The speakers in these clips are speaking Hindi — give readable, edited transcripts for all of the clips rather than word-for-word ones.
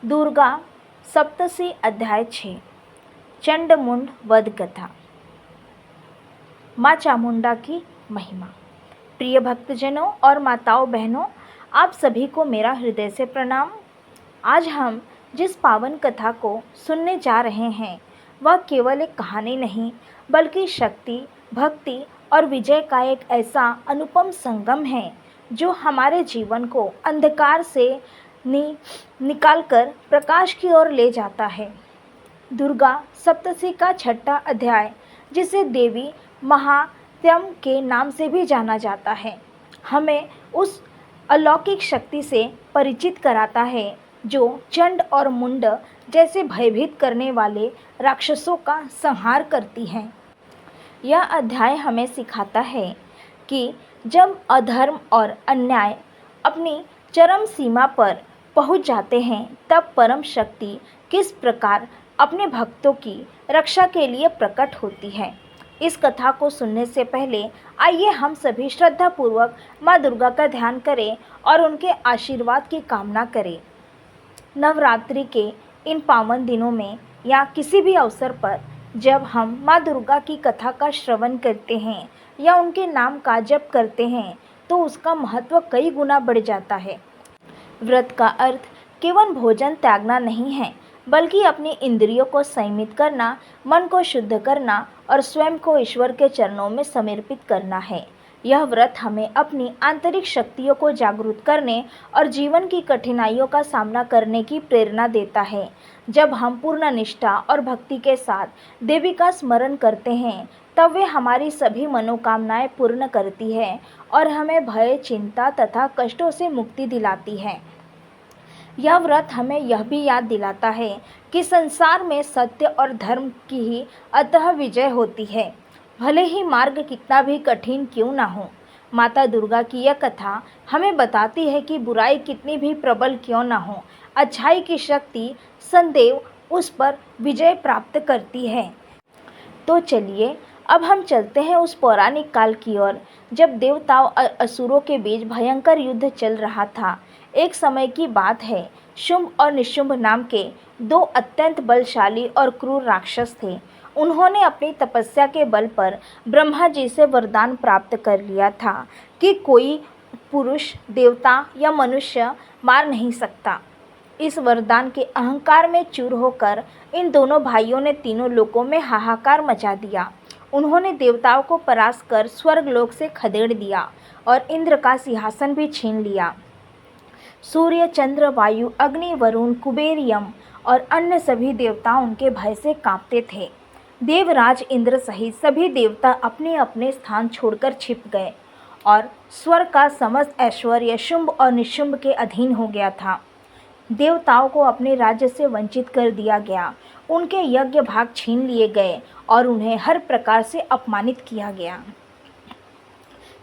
दुर्गा सप्तशी अध्याय 6 चंडमुंड वध कथा। माँ चामुंडा की महिमा। प्रिय भक्तजनों और माताओं बहनों, आप सभी को मेरा हृदय से प्रणाम। आज हम जिस पावन कथा को सुनने जा रहे हैं वह केवल एक कहानी नहीं बल्कि शक्ति, भक्ति और विजय का एक ऐसा अनुपम संगम है जो हमारे जीवन को अंधकार से निकालकर प्रकाश की ओर ले जाता है। दुर्गा सप्तशी का छठा अध्याय, जिसे देवी महात्यम के नाम से भी जाना जाता है, हमें उस अलौकिक शक्ति से परिचित कराता है जो चंड और मुंड जैसे भयभीत करने वाले राक्षसों का संहार करती है। यह अध्याय हमें सिखाता है कि जब अधर्म और अन्याय अपनी चरम सीमा पर पहुंच जाते हैं तब परम शक्ति किस प्रकार अपने भक्तों की रक्षा के लिए प्रकट होती है। इस कथा को सुनने से पहले आइए हम सभी श्रद्धापूर्वक माँ दुर्गा का ध्यान करें और उनके आशीर्वाद की कामना करें। नवरात्रि के इन पावन दिनों में या किसी भी अवसर पर जब हम माँ दुर्गा की कथा का श्रवण करते हैं या उनके नाम का जप करते हैं तो उसका महत्व कई गुना बढ़ जाता है। व्रत का अर्थ केवल भोजन त्यागना नहीं है बल्कि अपनी इंद्रियों को संयमित करना, मन को शुद्ध करना और स्वयं को ईश्वर के चरणों में समर्पित करना है। यह व्रत हमें अपनी आंतरिक शक्तियों को जागरूक करने और जीवन की कठिनाइयों का सामना करने की प्रेरणा देता है। जब हम पूर्ण निष्ठा और भक्ति के साथ देवी का स्मरण करते हैं तब वे हमारी सभी मनोकामनाएं पूर्ण करती है और हमें भय, चिंता तथा कष्टों से मुक्ति दिलाती है। यह व्रत हमें यह भी याद दिलाता है कि संसार में सत्य और धर्म की ही अतः विजय होती है, भले ही मार्ग कितना भी कठिन क्यों ना हो। माता दुर्गा की यह कथा हमें बताती है कि बुराई कितनी भी प्रबल क्यों ना हो, अच्छाई की शक्ति सदैव उस पर विजय प्राप्त करती है। तो चलिए अब हम चलते हैं उस पौराणिक काल की ओर जब देवताओं और असुरों के बीच भयंकर युद्ध चल रहा था। एक समय की बात है, शुंभ और निशुंभ नाम के दो अत्यंत बलशाली और क्रूर राक्षस थे। उन्होंने अपनी तपस्या के बल पर ब्रह्मा जी से वरदान प्राप्त कर लिया था कि कोई पुरुष, देवता या मनुष्य मार नहीं सकता। इस वरदान के अहंकार में चूर होकर इन दोनों भाइयों ने तीनों लोकों में हाहाकार मचा दिया। उन्होंने देवताओं को परास्त कर स्वर्गलोक से खदेड़ दिया और इंद्र का सिंहासन भी छीन लिया। सूर्य, चंद्र, वायु, अग्नि, वरुण, कुबेर, यम और अन्य सभी देवता उनके भय से कांपते थे। देवराज इंद्र सहित सभी देवता अपने अपने स्थान छोड़कर छिप गए और स्वर्ग का समस्त ऐश्वर्य शुंभ और निशुंभ के अधीन हो गया था। देवताओं को अपने राज्य से वंचित कर दिया गया, उनके यज्ञ भाग छीन लिए गए और उन्हें हर प्रकार से अपमानित किया गया।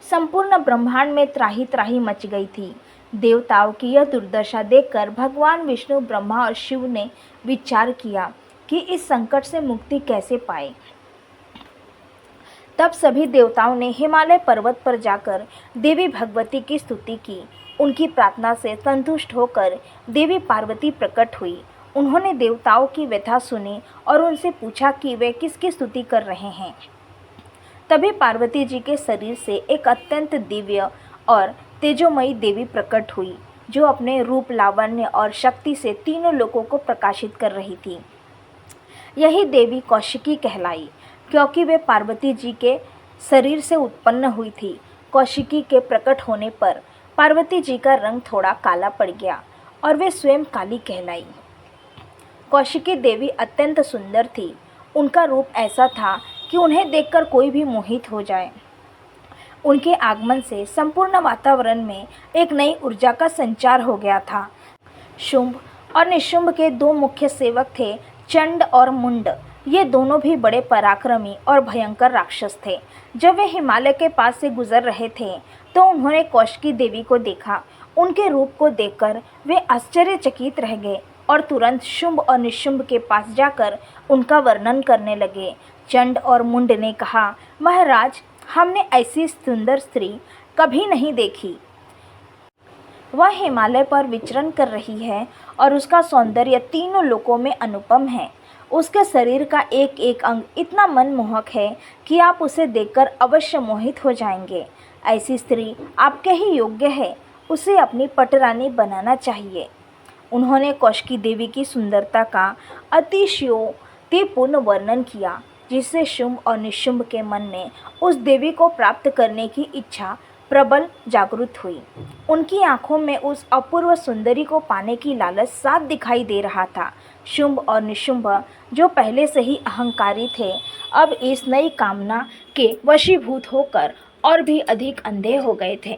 संपूर्ण ब्रह्मांड में त्राही त्राही मच गई थी। देवताओं की यह दुर्दशा देखकर भगवान विष्णु, ब्रह्मा और शिव ने विचार किया कि इस संकट से मुक्ति कैसे पाए। तब सभी देवताओं ने हिमालय पर्वत पर जाकर देवी भगवती की स्तुति की। उनकी प्रार्थना से संतुष्ट होकर देवी पार्वती प्रकट हुई। उन्होंने देवताओं की व्यथा सुनी और उनसे पूछा कि वे किसकी स्तुति कर रहे हैं। तभी पार्वती जी के शरीर से एक अत्यंत दिव्य और तेजोमयी देवी प्रकट हुई जो अपने रूप, लावण्य और शक्ति से तीनों लोकों को प्रकाशित कर रही थी। यही देवी कौशिकी कहलाई क्योंकि वे पार्वती जी के शरीर से उत्पन्न हुई थी। कौशिकी के प्रकट होने पर पार्वती जी का रंग थोड़ा काला पड़ गया और वे स्वयं काली कहलाई। कौशिकी देवी अत्यंत सुंदर थी। उनका रूप ऐसा था कि उन्हें देखकर कोई भी मोहित हो जाए। उनके आगमन से संपूर्ण वातावरण में एक नई ऊर्जा का संचार हो गया था। शुंभ और निशुंभ के दो मुख्य सेवक थे, चंड और मुंड। ये दोनों भी बड़े पराक्रमी और भयंकर राक्षस थे। जब वे हिमालय के पास से गुजर रहे थे तो उन्होंने कौशिकी देवी को देखा। उनके रूप को देखकर वे आश्चर्यचकित रह गए और तुरंत शुंभ और निशुंभ के पास जाकर उनका वर्णन करने लगे। चंड और मुंड ने कहा, महाराज, हमने ऐसी सुंदर स्त्री कभी नहीं देखी। वह हिमालय पर विचरण कर रही है और उसका सौंदर्य तीनों लोकों में अनुपम है। उसके शरीर का एक एक अंग इतना मनमोहक है कि आप उसे देखकर अवश्य मोहित हो जाएंगे। ऐसी स्त्री आपके ही योग्य है, उसे अपनी पटरानी बनाना चाहिए। उन्होंने कौशिकी देवी की सुंदरता का अतिशयोक्तिपूर्ण वर्णन किया, जिससे शुंभ और निशुंभ के मन में उस देवी को प्राप्त करने की इच्छा प्रबल जागृत हुई। उनकी आंखों में उस अपूर्व सुंदरी को पाने की लालच साफ दिखाई दे रहा था। शुंभ और निशुंभ, जो पहले से ही अहंकारी थे, अब इस नई कामना के वशीभूत होकर और भी अधिक अंधे हो गए थे।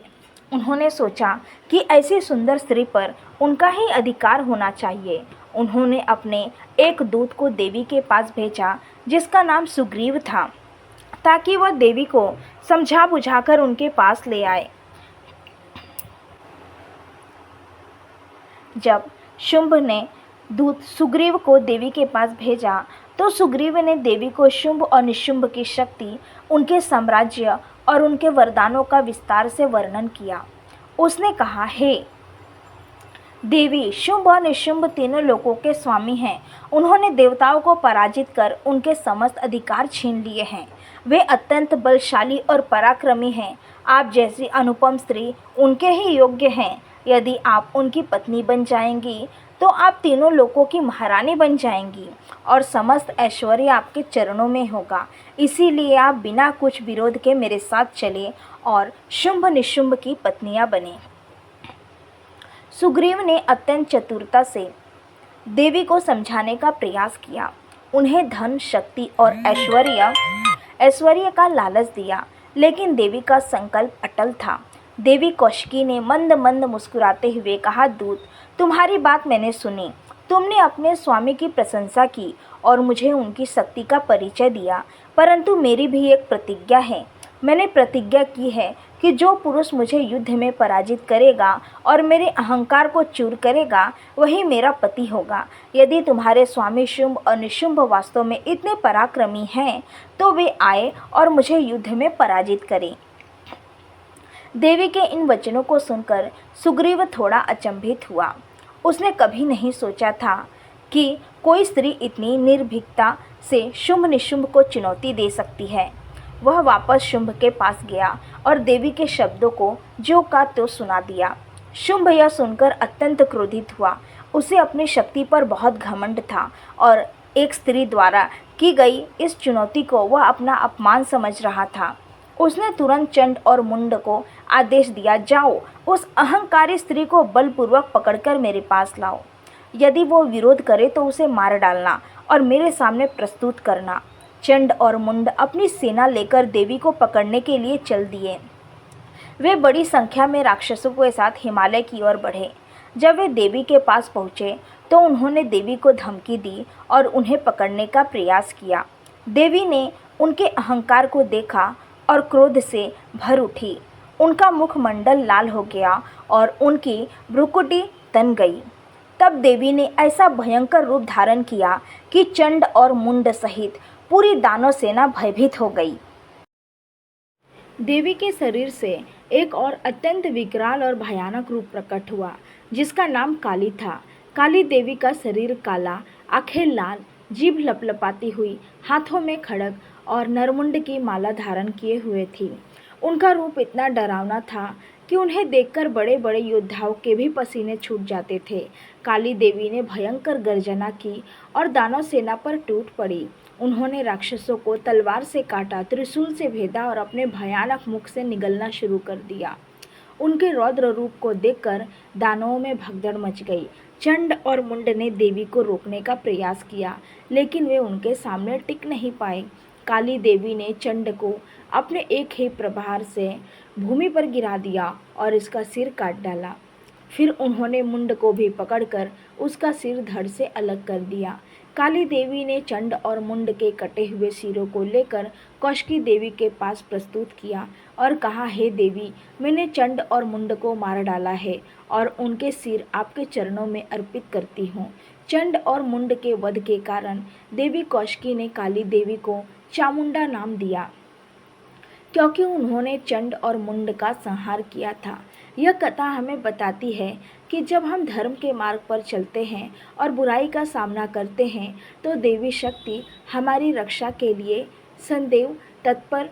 उन्होंने सोचा कि ऐसी सुंदर स्त्री पर उनका ही अधिकार होना चाहिए। उन्होंने अपने एक दूत को देवी के पास भेजा, जिसका नाम सुग्रीव था, ताकि वह देवी को समझा बुझाकर उनके पास ले आए। जब शुंभ ने दूत सुग्रीव को देवी के पास भेजा, तो सुग्रीव ने देवी को शुंभ और निशुंभ की शक्ति, उनके साम्राज्य और उनके वरदानों का विस्तार से वर्णन किया। उसने कहा, हे देवी, शुंभ और निशुंभ तीनों लोकों के स्वामी हैं। उन्होंने देवताओं को पराजित कर उनके समस्त अधिकार छीन लिए हैं। वे अत्यंत बलशाली और पराक्रमी हैं। आप जैसी अनुपम स्त्री उनके ही योग्य हैं। यदि आप उनकी पत्नी बन जाएंगी तो आप तीनों लोकों की महारानी बन जाएंगी और समस्त ऐश्वर्य आपके चरणों में होगा। इसीलिए आप बिना कुछ विरोध के मेरे साथ चले और शुंभ निशुंभ की पत्नियां बने। सुग्रीव ने अत्यंत चतुरता से देवी को समझाने का प्रयास किया। उन्हें धन, शक्ति और ऐश्वर्य का लालच दिया, लेकिन देवी का संकल्प अटल था। देवी कौशिकी ने मंद मंद मुस्कुराते हुए कहा, दूत, तुम्हारी बात मैंने सुनी। तुमने अपने स्वामी की प्रशंसा की और मुझे उनकी शक्ति का परिचय दिया, परंतु मेरी भी एक प्रतिज्ञा है। मैंने प्रतिज्ञा की है कि जो पुरुष मुझे युद्ध में पराजित करेगा और मेरे अहंकार को चूर करेगा, वही मेरा पति होगा। यदि तुम्हारे स्वामी शुंभ और निशुंभ वास्तव में इतने पराक्रमी हैं, तो वे आए और मुझे युद्ध में पराजित करें। देवी के इन वचनों को सुनकर सुग्रीव थोड़ा अचंभित हुआ। उसने कभी नहीं सोचा था कि कोई स्त्री इतनी निर्भीकता से शुंभ निशुंभ को चुनौती दे सकती है। वह वापस शुंभ के पास गया और देवी के शब्दों को जो का त्यों सुना दिया। शुंभ यह सुनकर अत्यंत क्रोधित हुआ। उसे अपनी शक्ति पर बहुत घमंड था और एक स्त्री द्वारा की गई इस चुनौती को वह अपना अपमान समझ रहा था। उसने तुरंत चंड और मुंड को आदेश दिया, जाओ, उस अहंकारी स्त्री को बलपूर्वक पकड़कर मेरे पास लाओ। यदि वो विरोध करे तो उसे मार डालना और मेरे सामने प्रस्तुत करना। चंड और मुंड अपनी सेना लेकर देवी को पकड़ने के लिए चल दिए। वे बड़ी संख्या में राक्षसों के साथ हिमालय की ओर बढ़े। जब वे देवी के पास पहुँचे तो उन्होंने देवी को धमकी दी और उन्हें पकड़ने का प्रयास किया। देवी ने उनके अहंकार को देखा और क्रोध से भर उठी। उनका मुखमंडल लाल हो गया और उनकी भ्रुकुटी तन गई। तब देवी ने ऐसा भयंकर रूप धारण किया कि चंड और मुंड सहित पूरी दानव सेना भयभीत हो गई। देवी के शरीर से एक और अत्यंत विकराल और भयानक रूप प्रकट हुआ, जिसका नाम काली था। काली देवी का शरीर काला, आंखें लाल, जीभ लपलपाती हुई, हाथों में खड्ग और नरमुंड की माला धारण किए हुए थी। उनका रूप इतना डरावना था कि उन्हें देखकर बड़े बड़े योद्धाओं के भी पसीने छूट जाते थे। काली देवी ने भयंकर गर्जना की और दानव सेना पर टूट पड़ी। उन्होंने राक्षसों को तलवार से काटा, त्रिशूल से भेदा और अपने भयानक मुख से निगलना शुरू कर दिया। उनके रौद्र रूप को देखकर दानवों में भगदड़ मच गई। चंड और मुंड ने देवी को रोकने का प्रयास किया, लेकिन वे उनके सामने टिक नहीं पाए। काली देवी ने चंड को अपने एक ही प्रहार से भूमि पर गिरा दिया और इसका सिर काट डाला। फिर उन्होंने मुंड को भी पकड़कर उसका सिर धड़ से अलग कर दिया। काली देवी ने चंड और मुंड के कटे हुए सिरों को लेकर कौशिकी देवी के पास प्रस्तुत किया और कहा, हे देवी, मैंने चंड और मुंड को मार डाला है और उनके सिर आपके चरणों में अर्पित करती हूँ। चंड और मुंड के वध के कारण देवी कौशिकी ने काली देवी को चामुंडा नाम दिया, क्योंकि उन्होंने चंड और मुंड का संहार किया था। यह कथा हमें बताती है कि जब हम धर्म के मार्ग पर चलते हैं और बुराई का सामना करते हैं तो देवी शक्ति हमारी रक्षा के लिए सदैव तत्पर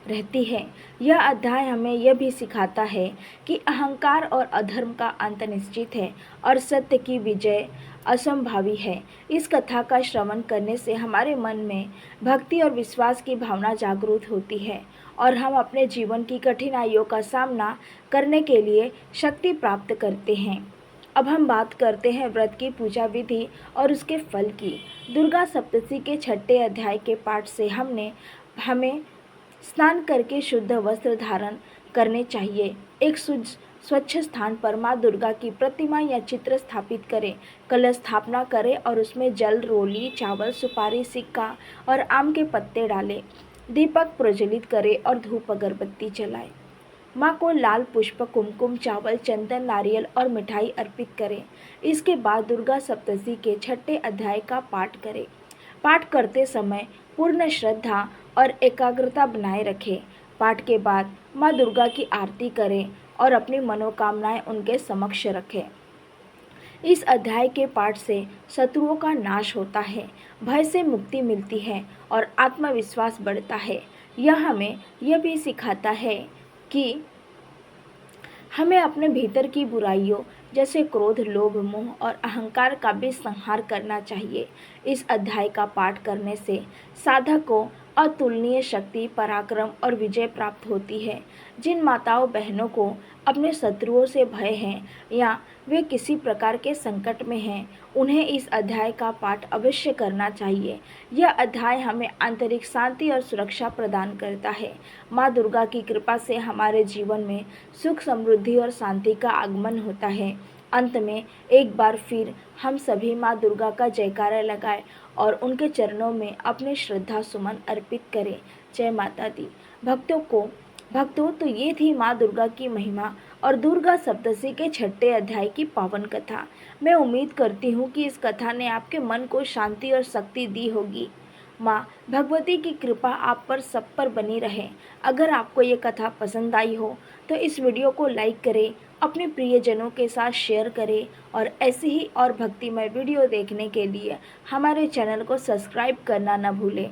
रहती है। यह अध्याय हमें यह भी सिखाता है कि अहंकार और अधर्म का अंत निश्चित है और सत्य की विजय असंभावी है। इस कथा का श्रवण करने से हमारे मन में भक्ति और विश्वास की भावना जागृत होती है और हम अपने जीवन की कठिनाइयों का सामना करने के लिए शक्ति प्राप्त करते हैं। अब हम बात करते हैं व्रत की पूजा विधि और उसके फल की। दुर्गा सप्तशती के छठे अध्याय के पाठ से हमें स्नान करके शुद्ध वस्त्र धारण करने चाहिए। एक स्वच्छ स्थान पर माँ दुर्गा की प्रतिमा या चित्र स्थापित करें, कलश स्थापना करें और उसमें जल, रोली, चावल, सुपारी, सिक्का और आम के पत्ते डालें। दीपक प्रज्वलित करें और धूप अगरबत्ती जलाएं। माँ को लाल पुष्प, कुमकुम, चावल, चंदन, नारियल और मिठाई अर्पित करें। इसके बाद दुर्गा सप्तशती के छठे अध्याय का पाठ करें। पाठ करते समय पूर्ण श्रद्धा और एकाग्रता बनाए रखें। पाठ के बाद माँ दुर्गा की आरती करें और अपनी मनोकामनाएं उनके समक्ष रखें। इस अध्याय के पाठ से शत्रुओं का नाश होता है, भय से मुक्ति मिलती है और आत्मविश्वास बढ़ता है। यह हमें यह भी सिखाता है कि हमें अपने भीतर की बुराइयों जैसे क्रोध, लोभ, मोह और अहंकार का भी संहार करना चाहिए। इस अध्याय का पाठ करने से साधक को अतुलनीय शक्ति, पराक्रम और विजय प्राप्त होती है। जिन माताओं बहनों को अपने शत्रुओं से भय है या वे किसी प्रकार के संकट में हैं, उन्हें इस अध्याय का पाठ अवश्य करना चाहिए। यह अध्याय हमें आंतरिक शांति और सुरक्षा प्रदान करता है। माँ दुर्गा की कृपा से हमारे जीवन में सुख, समृद्धि और शांति का आगमन होता है। अंत में एक बार फिर हम सभी माँ दुर्गा का जयकारा लगाएं और उनके चरणों में अपने श्रद्धा सुमन अर्पित करें। जय माता दी। भक्तों तो ये थी माँ दुर्गा की महिमा और दुर्गा सप्तशती के छठे अध्याय की पावन कथा। मैं उम्मीद करती हूँ कि इस कथा ने आपके मन को शांति और शक्ति दी होगी। माँ भगवती की कृपा आप पर सब पर बनी रहे। अगर आपको ये कथा पसंद आई हो तो इस वीडियो को लाइक करें, अपने प्रियजनों के साथ शेयर करें और ऐसे ही और भक्तिमय वीडियो देखने के लिए हमारे चैनल को सब्सक्राइब करना न भूलें।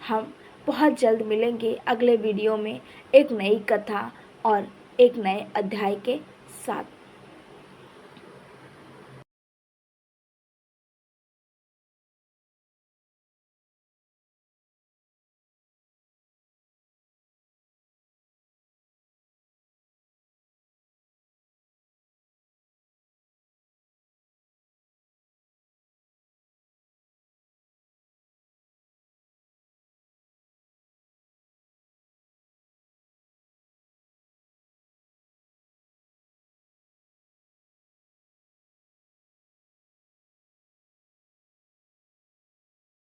हम बहुत जल्द मिलेंगे अगले वीडियो में एक नई कथा और एक नए अध्याय के साथ।